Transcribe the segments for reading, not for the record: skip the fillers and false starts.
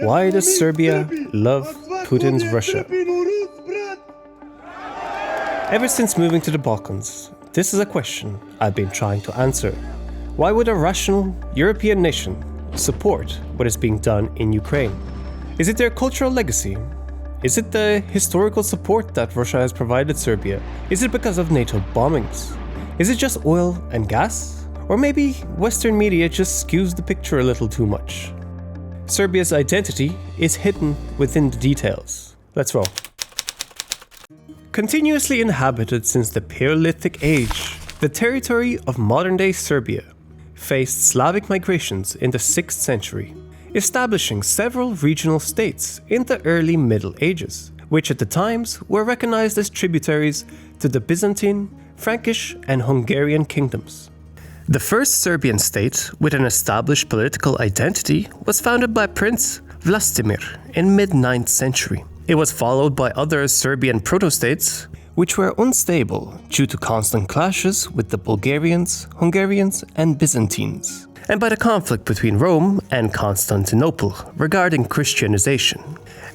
Why does Serbia love Putin's Russia? Ever since moving to the Balkans, this is a question I've been trying to answer. Why would a rational European nation support what is being done in Ukraine? Is it their cultural legacy? Is it the historical support that Russia has provided Serbia? Is it because of NATO bombings? Is it just oil and gas? Or maybe Western media just skews the picture a little too much? Serbia's identity is hidden within the details. Let's roll. Continuously inhabited since the Paleolithic Age, the territory of modern-day Serbia faced Slavic migrations in the 6th century, establishing several regional states in the early Middle Ages, which at the times were recognized as tributaries to the Byzantine, Frankish and Hungarian kingdoms. The first Serbian state with an established political identity was founded by Prince Vlastimir in mid-9th century. It was followed by other Serbian proto-states, which were unstable due to constant clashes with the Bulgarians, Hungarians and Byzantines, and by the conflict between Rome and Constantinople regarding Christianization.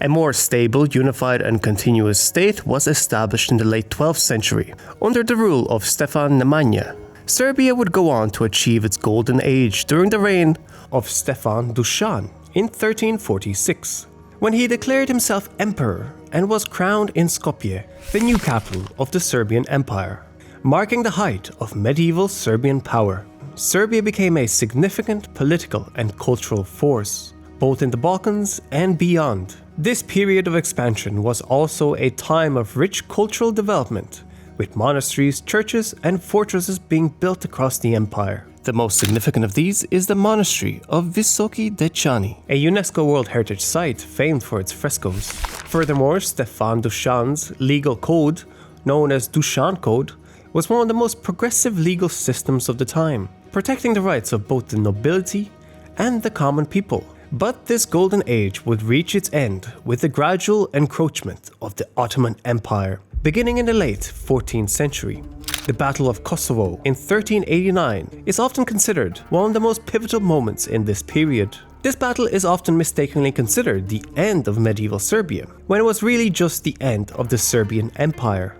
A more stable, unified and continuous state was established in the late 12th century under the rule of Stefan Nemanja. Serbia would go on to achieve its golden age during the reign of Stefan Dušan in 1346, when he declared himself emperor and was crowned in Skopje, the new capital of the Serbian Empire, marking the height of medieval Serbian power. Serbia became a significant political and cultural force, both in the Balkans and beyond. This period of expansion was also a time of rich cultural development, with monasteries, churches and fortresses being built across the empire. The most significant of these is the monastery of Visoki Dečani, a UNESCO World Heritage Site famed for its frescoes. Furthermore, Stefan Dušan's legal code, known as Dušan Code, was one of the most progressive legal systems of the time, protecting the rights of both the nobility and the common people. But this golden age would reach its end with the gradual encroachment of the Ottoman Empire, beginning in the late 14th century. The Battle of Kosovo in 1389 is often considered one of the most pivotal moments in this period. This battle is often mistakenly considered the end of medieval Serbia, when it was really just the end of the Serbian Empire.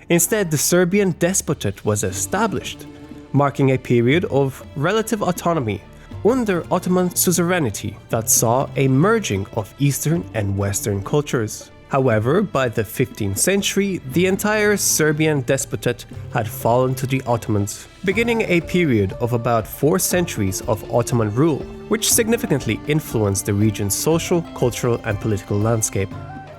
Instead, the Serbian Despotate was established, marking a period of relative autonomy under Ottoman suzerainty that saw a merging of Eastern and Western cultures. However, by the 15th century, the entire Serbian Despotate had fallen to the Ottomans, beginning a period of about 4 centuries of Ottoman rule, which significantly influenced the region's social, cultural and political landscape.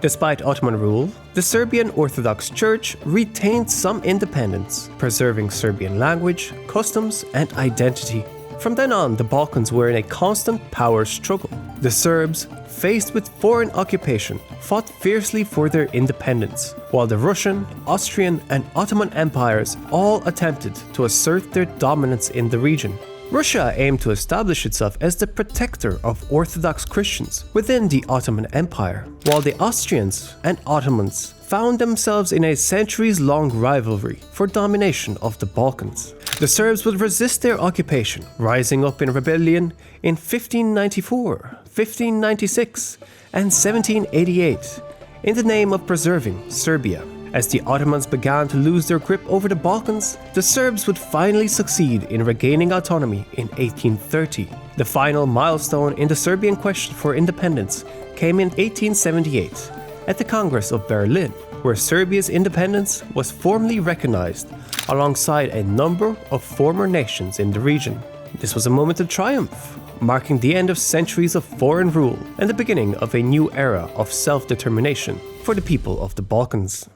Despite Ottoman rule, the Serbian Orthodox Church retained some independence, preserving Serbian language, customs and identity. From then on, the Balkans were in a constant power struggle. The Serbs, faced with foreign occupation, fought fiercely for their independence, while the Russian, Austrian and Ottoman empires all attempted to assert their dominance in the region. Russia aimed to establish itself as the protector of Orthodox Christians within the Ottoman Empire, while the Austrians and Ottomans found themselves in a centuries-long rivalry for domination of the Balkans. The Serbs would resist their occupation, rising up in rebellion in 1594, 1596 and 1788 in the name of preserving Serbia. As the Ottomans began to lose their grip over the Balkans, the Serbs would finally succeed in regaining autonomy in 1830. The final milestone in the Serbian question for independence came in 1878 at the Congress of Berlin, where Serbia's independence was formally recognized alongside a number of former nations in the region. This was a moment of triumph, marking the end of centuries of foreign rule and the beginning of a new era of self-determination for the people of the Balkans.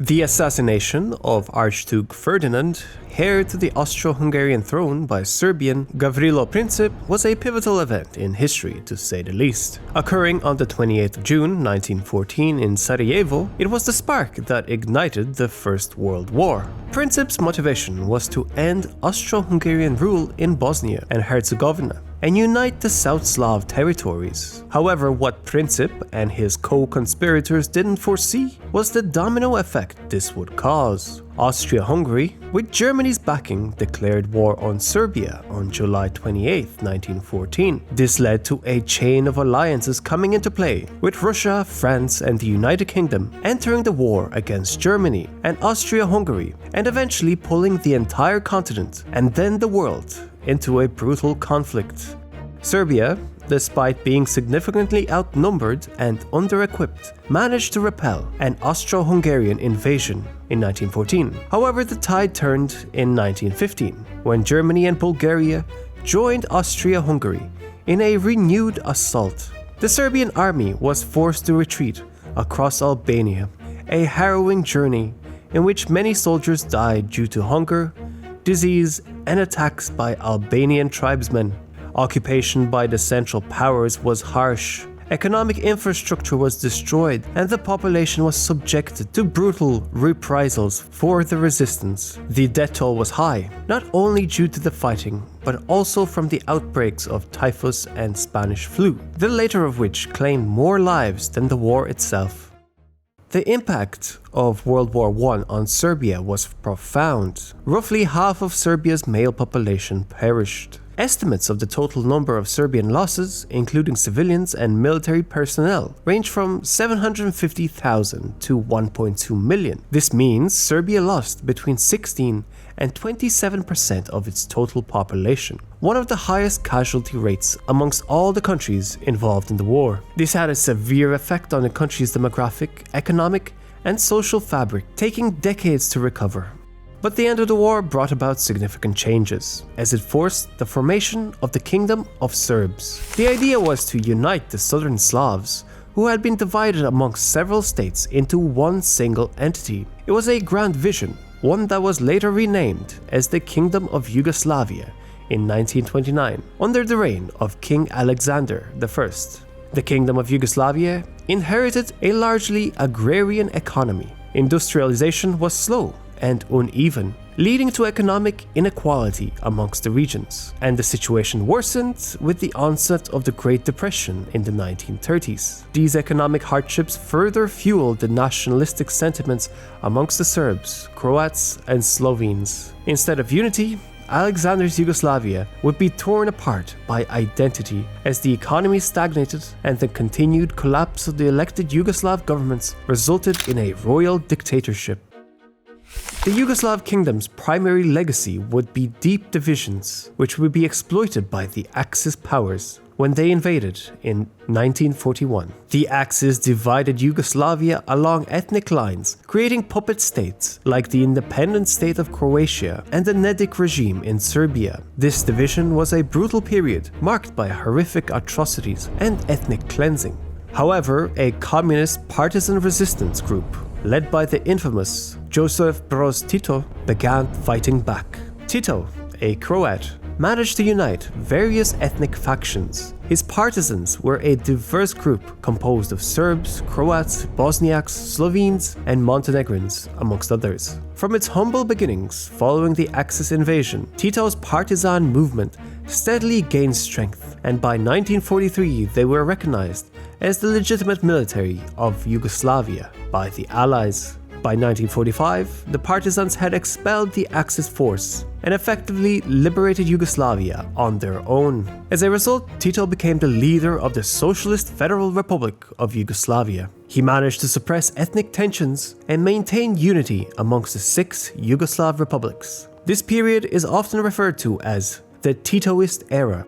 The assassination of Archduke Ferdinand, heir to the Austro-Hungarian throne by Serbian Gavrilo Princip, was a pivotal event in history, to say the least. Occurring on the 28th of June 1914 in Sarajevo, it was the spark that ignited the First World War. Princip's motivation was to end Austro-Hungarian rule in Bosnia and Herzegovina, and unite the South Slav territories. However, what Princip and his co-conspirators didn't foresee was the domino effect this would cause. Austria-Hungary, with Germany's backing, declared war on Serbia on July 28, 1914. This led to a chain of alliances coming into play, with Russia, France, and the United Kingdom entering the war against Germany and Austria-Hungary, and eventually pulling the entire continent and then the world into a brutal conflict. Serbia, despite being significantly outnumbered and under-equipped, managed to repel an Austro-Hungarian invasion in 1914. However, the tide turned in 1915, when Germany and Bulgaria joined Austria-Hungary in a renewed assault. The Serbian army was forced to retreat across Albania, a harrowing journey in which many soldiers died due to hunger, disease, and attacks by Albanian tribesmen. Occupation by the Central Powers was harsh. Economic infrastructure was destroyed, and the population was subjected to brutal reprisals for the resistance. The death toll was high, not only due to the fighting, but also from the outbreaks of typhus and Spanish flu, the latter of which claimed more lives than the war itself. The impact of World War I on Serbia was profound. Roughly half of Serbia's male population perished. Estimates of the total number of Serbian losses, including civilians and military personnel, range from 750,000 to 1.2 million. This means Serbia lost between 16 and 27% of its total population, one of the highest casualty rates amongst all the countries involved in the war. This had a severe effect on the country's demographic, economic, and social fabric, taking decades to recover. But the end of the war brought about significant changes, as it forced the formation of the Kingdom of Serbs. The idea was to unite the southern Slavs, who had been divided amongst several states, into one single entity. It was a grand vision, one that was later renamed as the Kingdom of Yugoslavia in 1929, under the reign of King Alexander I. The Kingdom of Yugoslavia inherited a largely agrarian economy. Industrialization was slow and uneven, leading to economic inequality amongst the regions, and the situation worsened with the onset of the Great Depression in the 1930s. These economic hardships further fueled the nationalistic sentiments amongst the Serbs, Croats, and Slovenes. Instead of unity, Alexander's Yugoslavia would be torn apart by identity as the economy stagnated, and the continued collapse of the elected Yugoslav governments resulted in a royal dictatorship. The Yugoslav kingdom's primary legacy would be deep divisions, which would be exploited by the Axis powers when they invaded in 1941. The Axis divided Yugoslavia along ethnic lines, creating puppet states like the independent state of Croatia and the Nedic regime in Serbia. This division was a brutal period marked by horrific atrocities and ethnic cleansing. However, a communist partisan resistance group led by the infamous Josip Broz Tito began fighting back. Tito, a Croat, managed to unite various ethnic factions. His partisans were a diverse group composed of Serbs, Croats, Bosniaks, Slovenes, and Montenegrins, amongst others. From its humble beginnings following the Axis invasion, Tito's partisan movement steadily gained strength, and by 1943 they were recognized as the legitimate military of Yugoslavia by the Allies. By 1945, the partisans had expelled the Axis force and effectively liberated Yugoslavia on their own. As a result, Tito became the leader of the Socialist Federal Republic of Yugoslavia. He managed to suppress ethnic tensions and maintain unity amongst the 6 Yugoslav republics. This period is often referred to as the Titoist era.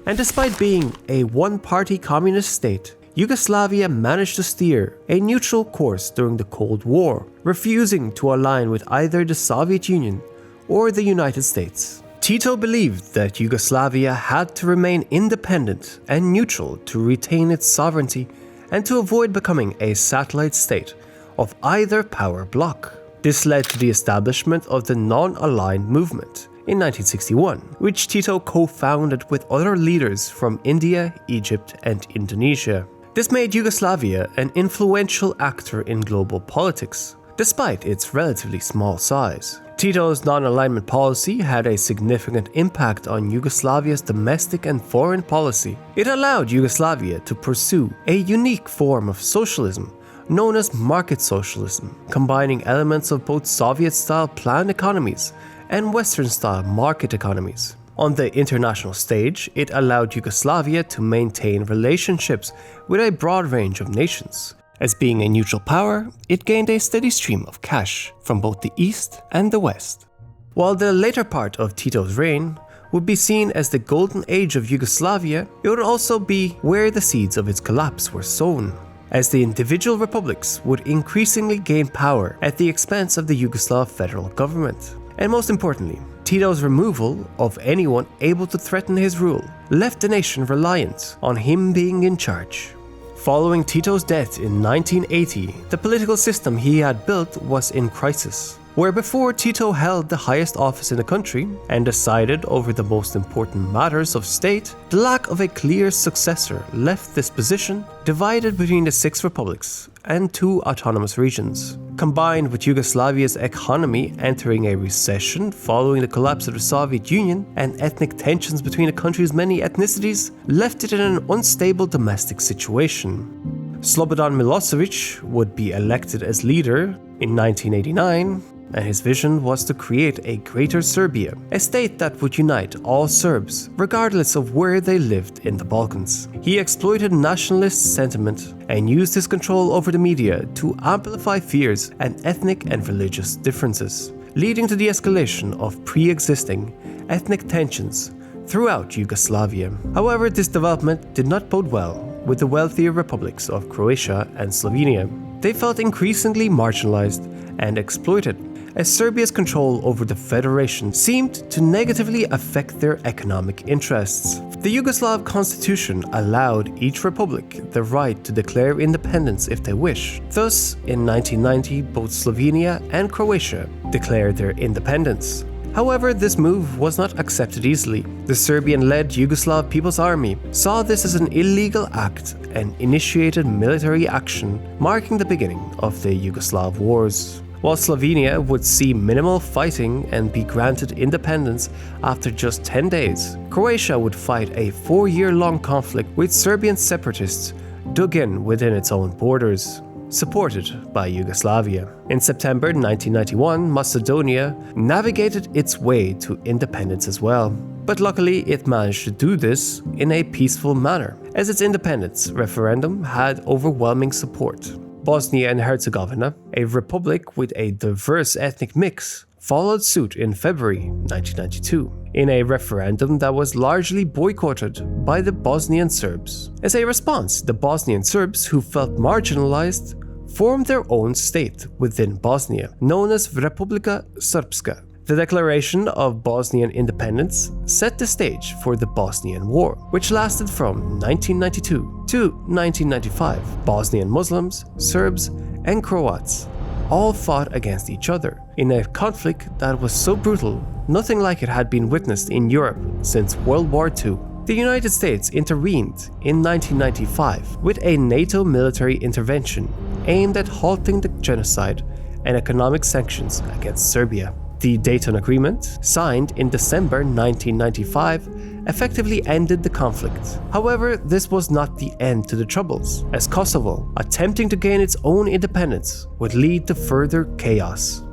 And despite being a one-party communist state, Yugoslavia managed to steer a neutral course during the Cold War, refusing to align with either the Soviet Union or the United States. Tito believed that Yugoslavia had to remain independent and neutral to retain its sovereignty and to avoid becoming a satellite state of either power bloc. This led to the establishment of the Non-Aligned Movement in 1961, which Tito co-founded with other leaders from India, Egypt, and Indonesia. This made Yugoslavia an influential actor in global politics, despite its relatively small size. Tito's non-alignment policy had a significant impact on Yugoslavia's domestic and foreign policy. It allowed Yugoslavia to pursue a unique form of socialism known as market socialism, combining elements of both Soviet-style planned economies and Western-style market economies. On the international stage, it allowed Yugoslavia to maintain relationships with a broad range of nations. As being a neutral power, it gained a steady stream of cash from both the East and the West. While the later part of Tito's reign would be seen as the golden age of Yugoslavia, it would also be where the seeds of its collapse were sown, as the individual republics would increasingly gain power at the expense of the Yugoslav federal government. And most importantly, Tito's removal of anyone able to threaten his rule left the nation reliant on him being in charge. Following Tito's death in 1980, the political system he had built was in crisis. Where before Tito held the highest office in the country and decided over the most important matters of state, the lack of a clear successor left this position divided between the 6 republics and 2 autonomous regions. Combined with Yugoslavia's economy entering a recession following the collapse of the Soviet Union and ethnic tensions between the country's many ethnicities, left it in an unstable domestic situation. Slobodan Milosevic would be elected as leader in 1989, and his vision was to create a greater Serbia, a state that would unite all Serbs, regardless of where they lived in the Balkans. He exploited nationalist sentiment and used his control over the media to amplify fears and ethnic and religious differences, leading to the escalation of pre-existing ethnic tensions throughout Yugoslavia. However, this development did not bode well with the wealthier republics of Croatia and Slovenia. They felt increasingly marginalized and exploited, as Serbia's control over the federation seemed to negatively affect their economic interests. The Yugoslav constitution allowed each republic the right to declare independence if they wish. Thus, in 1990, both Slovenia and Croatia declared their independence. However, this move was not accepted easily. The Serbian-led Yugoslav People's Army saw this as an illegal act and initiated military action, marking the beginning of the Yugoslav Wars. While Slovenia would see minimal fighting and be granted independence after just 10 days, Croatia would fight a 4-year-long conflict with Serbian separatists dug in within its own borders, supported by Yugoslavia. In September 1991, Macedonia navigated its way to independence as well. But luckily, it managed to do this in a peaceful manner, as its independence referendum had overwhelming support. Bosnia and Herzegovina, a republic with a diverse ethnic mix, followed suit in February 1992 in a referendum that was largely boycotted by the Bosnian Serbs. As a response, the Bosnian Serbs, who felt marginalized, formed their own state within Bosnia, known as Republika Srpska. The declaration of Bosnian independence set the stage for the Bosnian War, which lasted from 1992 to 1995. Bosnian Muslims, Serbs, and Croats all fought against each other in a conflict that was so brutal, nothing like it had been witnessed in Europe since World War II. The United States intervened in 1995 with a NATO military intervention aimed at halting the genocide and economic sanctions against Serbia. The Dayton Agreement, signed in December 1995, effectively ended the conflict. However, this was not the end to the troubles, as Kosovo, attempting to gain its own independence, would lead to further chaos.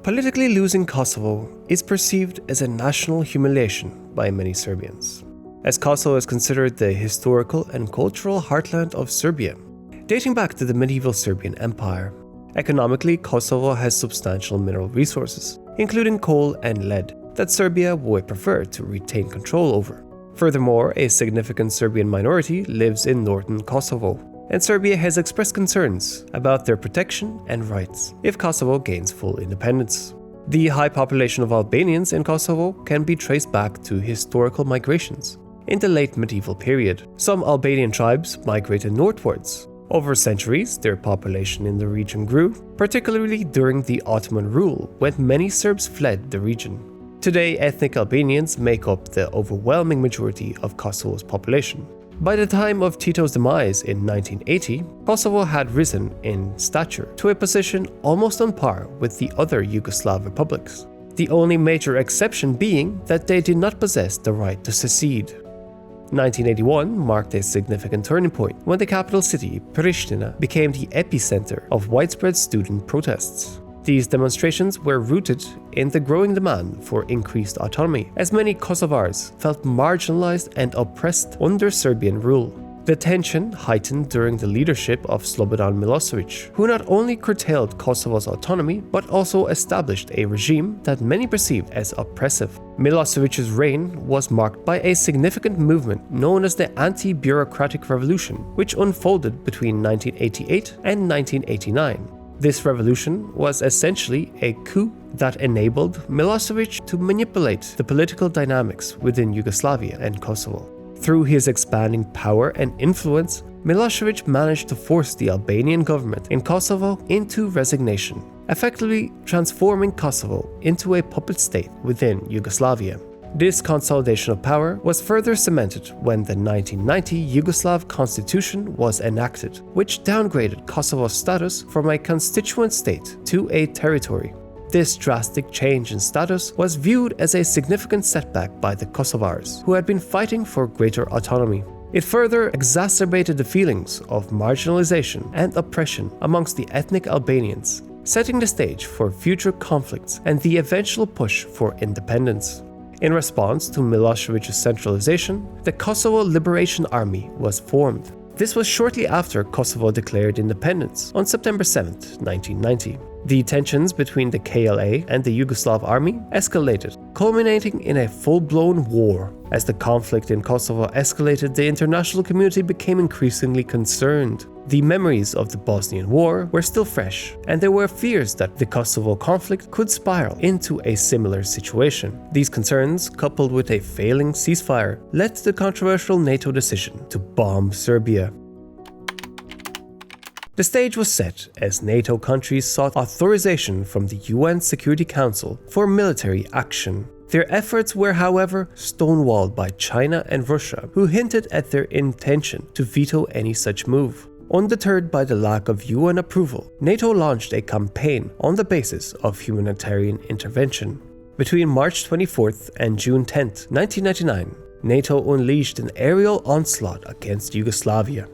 Politically losing Kosovo is perceived as a national humiliation by many Serbians, as Kosovo is considered the historical and cultural heartland of Serbia, dating back to the medieval Serbian Empire. Economically, Kosovo has substantial mineral resources, including coal and lead, that Serbia would prefer to retain control over. Furthermore, a significant Serbian minority lives in northern Kosovo, and Serbia has expressed concerns about their protection and rights if Kosovo gains full independence. The high population of Albanians in Kosovo can be traced back to historical migrations in the late medieval period. Some Albanian tribes migrated northwards. Over centuries, their population in the region grew, particularly during the Ottoman rule, when many Serbs fled the region. Today, ethnic Albanians make up the overwhelming majority of Kosovo's population. By the time of Tito's demise in 1980, Kosovo had risen in stature to a position almost on par with the other Yugoslav republics, the only major exception being that they did not possess the right to secede. 1981 marked a significant turning point when the capital city, Pristina, became the epicenter of widespread student protests. These demonstrations were rooted in the growing demand for increased autonomy, as many Kosovars felt marginalized and oppressed under Serbian rule. The tension heightened during the leadership of Slobodan Milosevic, who not only curtailed Kosovo's autonomy but also established a regime that many perceived as oppressive. Milosevic's reign was marked by a significant movement known as the Anti-Bureaucratic Revolution, which unfolded between 1988 and 1989. This revolution was essentially a coup that enabled Milosevic to manipulate the political dynamics within Yugoslavia and Kosovo. Through his expanding power and influence, Milosevic managed to force the Albanian government in Kosovo into resignation, effectively transforming Kosovo into a puppet state within Yugoslavia. This consolidation of power was further cemented when the 1990 Yugoslav constitution was enacted, which downgraded Kosovo's status from a constituent state to a territory. This drastic change in status was viewed as a significant setback by the Kosovars, who had been fighting for greater autonomy. It further exacerbated the feelings of marginalization and oppression amongst the ethnic Albanians, setting the stage for future conflicts and the eventual push for independence. In response to Milosevic's centralization, the Kosovo Liberation Army was formed. This was shortly after Kosovo declared independence on September 7, 1990. The tensions between the KLA and the Yugoslav army escalated, culminating in a full-blown war. As the conflict in Kosovo escalated, the international community became increasingly concerned. The memories of the Bosnian War were still fresh, and there were fears that the Kosovo conflict could spiral into a similar situation. These concerns, coupled with a failing ceasefire, led to the controversial NATO decision to bomb Serbia. The stage was set as NATO countries sought authorization from the UN Security Council for military action. Their efforts were, however, stonewalled by China and Russia, who hinted at their intention to veto any such move. Undeterred by the lack of UN approval, NATO launched a campaign on the basis of humanitarian intervention. Between March 24th and June 10th, 1999, NATO unleashed an aerial onslaught against Yugoslavia.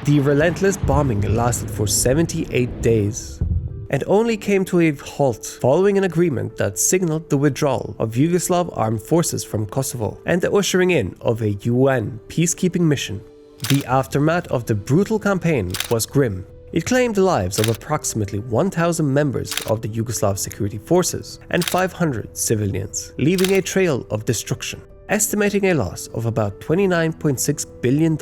The relentless bombing lasted for 78 days and only came to a halt following an agreement that signaled the withdrawal of Yugoslav armed forces from Kosovo and the ushering in of a UN peacekeeping mission. The aftermath of the brutal campaign was grim. It claimed the lives of approximately 1,000 members of the Yugoslav security forces and 500 civilians, leaving a trail of destruction, estimating a loss of about $29.6 billion.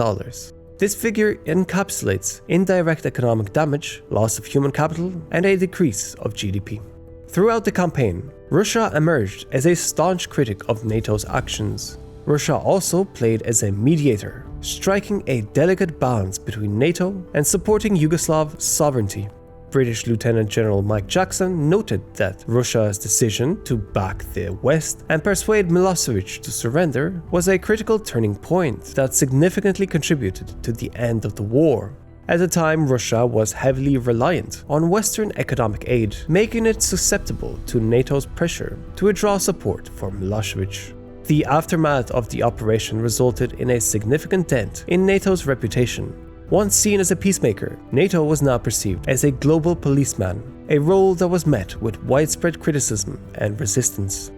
This figure encapsulates indirect economic damage, loss of human capital, and a decrease of GDP. Throughout the campaign, Russia emerged as a staunch critic of NATO's actions. Russia also played as a mediator, striking a delicate balance between NATO and supporting Yugoslav sovereignty. British Lieutenant General Mike Jackson noted that Russia's decision to back the West and persuade Milosevic to surrender was a critical turning point that significantly contributed to the end of the war. At the time, Russia was heavily reliant on Western economic aid, making it susceptible to NATO's pressure to withdraw support for Milosevic. The aftermath of the operation resulted in a significant dent in NATO's reputation. Once seen as a peacemaker, NATO was now perceived as a global policeman, a role that was met with widespread criticism and resistance.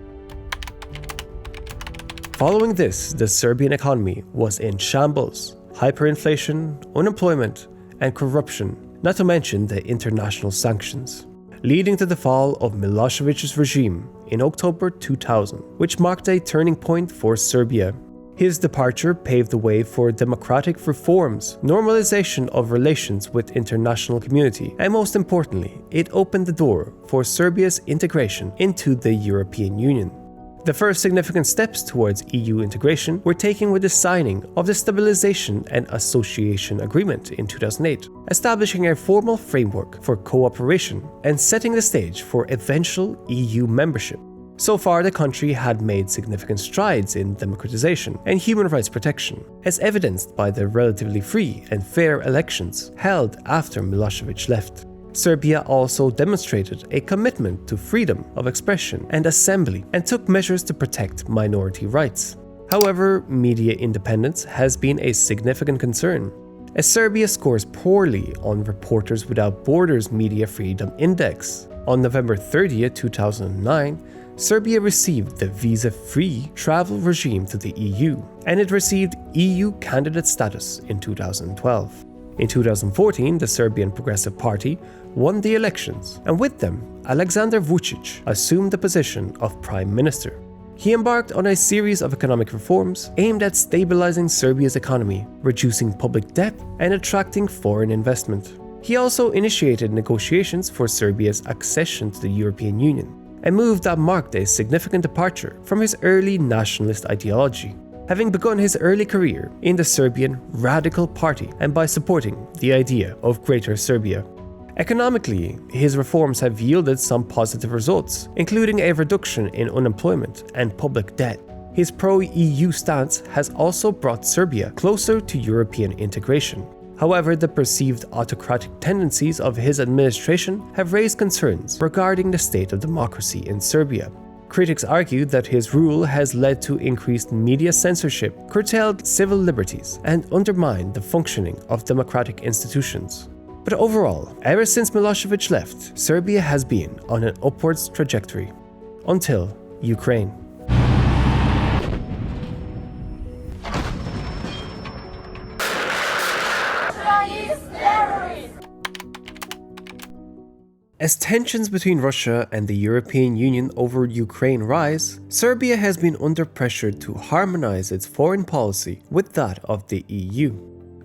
Following this, the Serbian economy was in shambles. Hyperinflation, unemployment, and corruption, not to mention the international sanctions, leading to the fall of Milosevic's regime in October 2000, which marked a turning point for Serbia. His departure paved the way for democratic reforms, normalization of relations with international community, and most importantly, it opened the door for Serbia's integration into the European Union. The first significant steps towards EU integration were taken with the signing of the Stabilization and Association Agreement in 2008, establishing a formal framework for cooperation and setting the stage for eventual EU membership. So far, the country had made significant strides in democratization and human rights protection, as evidenced by the relatively free and fair elections held after Milosevic left. Serbia also demonstrated a commitment to freedom of expression and assembly and took measures to protect minority rights. However, media independence has been a significant concern, as Serbia scores poorly on Reporters Without Borders Media Freedom Index. On November 30, 2009, Serbia received the visa-free travel regime to the EU, and it received EU candidate status in 2012. In 2014, the Serbian Progressive Party won the elections, and with them, Aleksandar Vučić assumed the position of Prime Minister. He embarked on a series of economic reforms aimed at stabilizing Serbia's economy, reducing public debt, and attracting foreign investment. He also initiated negotiations for Serbia's accession to the European Union, a move that marked a significant departure from his early nationalist ideology, having begun his early career in the Serbian Radical Party and by supporting the idea of Greater Serbia. Economically, his reforms have yielded some positive results, including a reduction in unemployment and public debt. His pro-EU stance has also brought Serbia closer to European integration. However, the perceived autocratic tendencies of his administration have raised concerns regarding the state of democracy in Serbia. Critics argue that his rule has led to increased media censorship, curtailed civil liberties, and undermined the functioning of democratic institutions. But overall, ever since Milosevic left, Serbia has been on an upwards trajectory. Until Ukraine. As tensions between Russia and the European Union over Ukraine rise, Serbia has been under pressure to harmonize its foreign policy with that of the EU.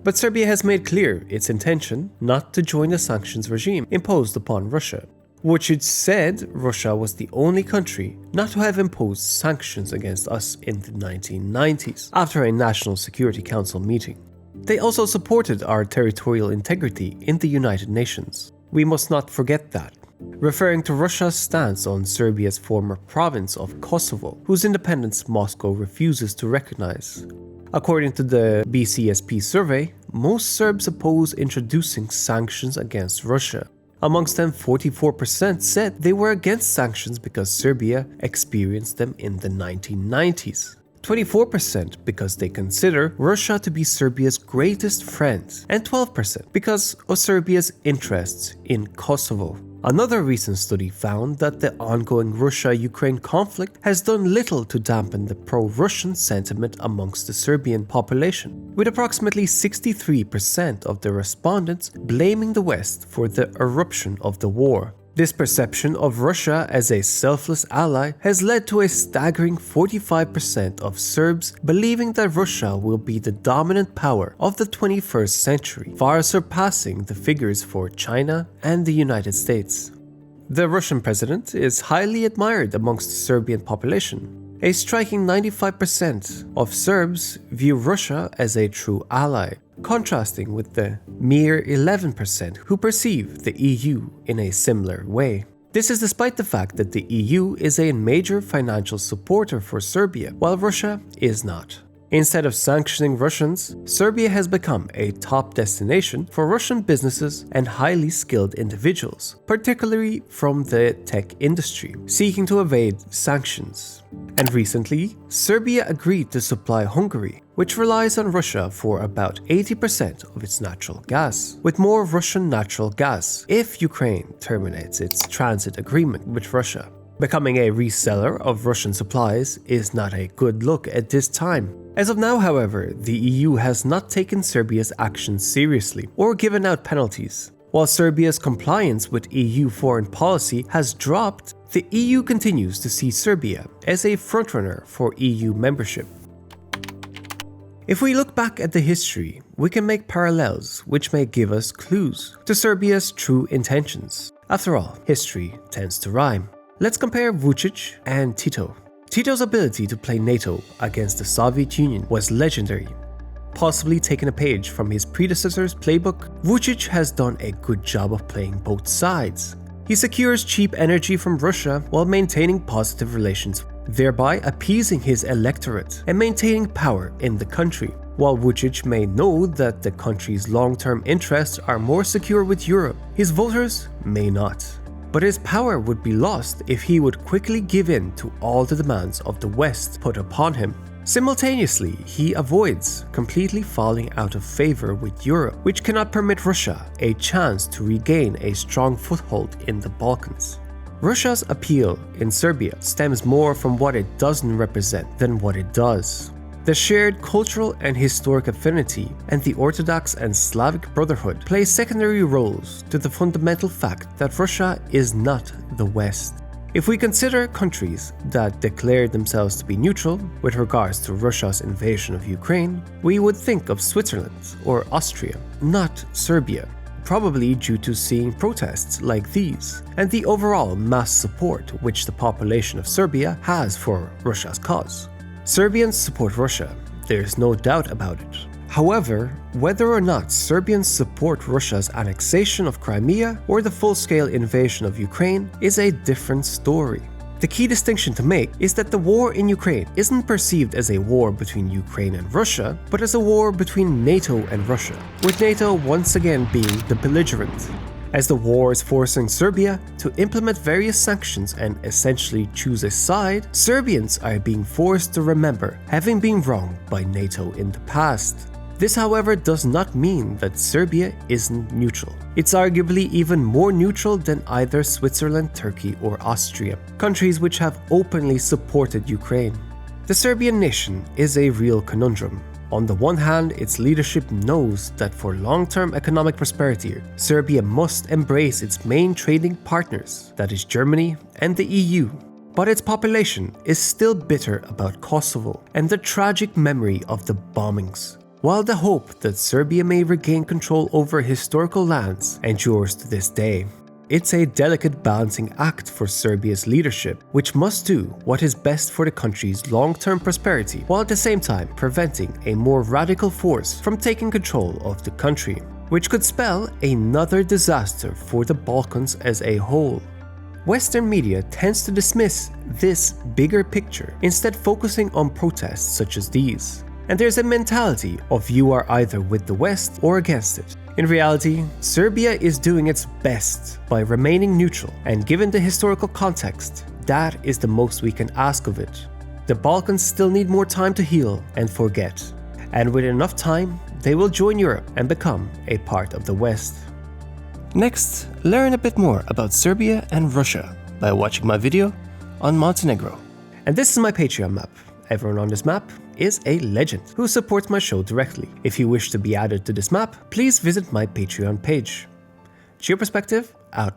But Serbia has made clear its intention not to join the sanctions regime imposed upon Russia. Vučić said Russia was the only country not to have imposed sanctions against us in the 1990s, after a National Security Council meeting. They also supported our territorial integrity in the United Nations. We must not forget that. Referring to Russia's stance on Serbia's former province of Kosovo, whose independence Moscow refuses to recognize. According to the BCSP survey, most Serbs oppose introducing sanctions against Russia. Amongst them, 44% said they were against sanctions because Serbia experienced them in the 1990s. 24% because they consider Russia to be Serbia's greatest friend, and 12% because of Serbia's interests in Kosovo. Another recent study found that the ongoing Russia-Ukraine conflict has done little to dampen the pro-Russian sentiment amongst the Serbian population, with approximately 63% of the respondents blaming the West for the eruption of the war. This perception of Russia as a selfless ally has led to a staggering 45% of Serbs believing that Russia will be the dominant power of the 21st century, far surpassing the figures for China and the United States. The Russian president is highly admired amongst the Serbian population. A striking 95% of Serbs view Russia as a true ally, contrasting with the mere 11% who perceive the EU in a similar way. This is despite the fact that the EU is a major financial supporter for Serbia, while Russia is not. Instead of sanctioning Russians, Serbia has become a top destination for Russian businesses and highly skilled individuals, particularly from the tech industry, seeking to evade sanctions. And recently, Serbia agreed to supply Hungary, which relies on Russia for about 80% of its natural gas, with more Russian natural gas if Ukraine terminates its transit agreement with Russia. Becoming a reseller of Russian supplies is not a good look at this time. As of now, however, the EU has not taken Serbia's actions seriously or given out penalties. While Serbia's compliance with EU foreign policy has dropped, the EU continues to see Serbia as a frontrunner for EU membership. If we look back at the history, we can make parallels which may give us clues to Serbia's true intentions. After all, history tends to rhyme. Let's compare Vučić and Tito. Tito's ability to play NATO against the Soviet Union was legendary. Possibly taking a page from his predecessor's playbook, Vučić has done a good job of playing both sides. He secures cheap energy from Russia while maintaining positive relations, thereby appeasing his electorate and maintaining power in the country. While Vučić may know that the country's long-term interests are more secure with Europe, his voters may not. But his power would be lost if he would quickly give in to all the demands of the West put upon him. Simultaneously, he avoids completely falling out of favor with Europe, which cannot permit Russia a chance to regain a strong foothold in the Balkans. Russia's appeal in Serbia stems more from what it doesn't represent than what it does. The shared cultural and historic affinity and the Orthodox and Slavic brotherhood play secondary roles to the fundamental fact that Russia is not the West. If we consider countries that declare themselves to be neutral with regards to Russia's invasion of Ukraine, we would think of Switzerland or Austria, not Serbia, probably due to seeing protests like these and the overall mass support which the population of Serbia has for Russia's cause. Serbians support Russia, there is no doubt about it. However, whether or not Serbians support Russia's annexation of Crimea or the full-scale invasion of Ukraine is a different story. The key distinction to make is that the war in Ukraine isn't perceived as a war between Ukraine and Russia, but as a war between NATO and Russia, with NATO once again being the belligerent. As the war is forcing Serbia to implement various sanctions and essentially choose a side, Serbians are being forced to remember having been wronged by NATO in the past. This, however, does not mean that Serbia isn't neutral. It's arguably even more neutral than either Switzerland, Turkey, or Austria, countries which have openly supported Ukraine. The Serbian nation is a real conundrum. On the one hand, its leadership knows that for long-term economic prosperity, Serbia must embrace its main trading partners, that is Germany and the EU. But its population is still bitter about Kosovo and the tragic memory of the bombings. While the hope that Serbia may regain control over historical lands endures to this day, it's a delicate balancing act for Serbia's leadership, which must do what is best for the country's long-term prosperity, while at the same time preventing a more radical force from taking control of the country, which could spell another disaster for the Balkans as a whole. Western media tends to dismiss this bigger picture, instead focusing on protests such as these. And there's a mentality of you are either with the West or against it. In reality, Serbia is doing its best by remaining neutral, and given the historical context, that is the most we can ask of it. The Balkans still need more time to heal and forget, and with enough time, they will join Europe and become a part of the West. Next, learn a bit more about Serbia and Russia by watching my video on Montenegro. And this is my Patreon map. Everyone on this map is a legend who supports my show directly. If you wish to be added to this map, please visit my Patreon page. Geoperspective out.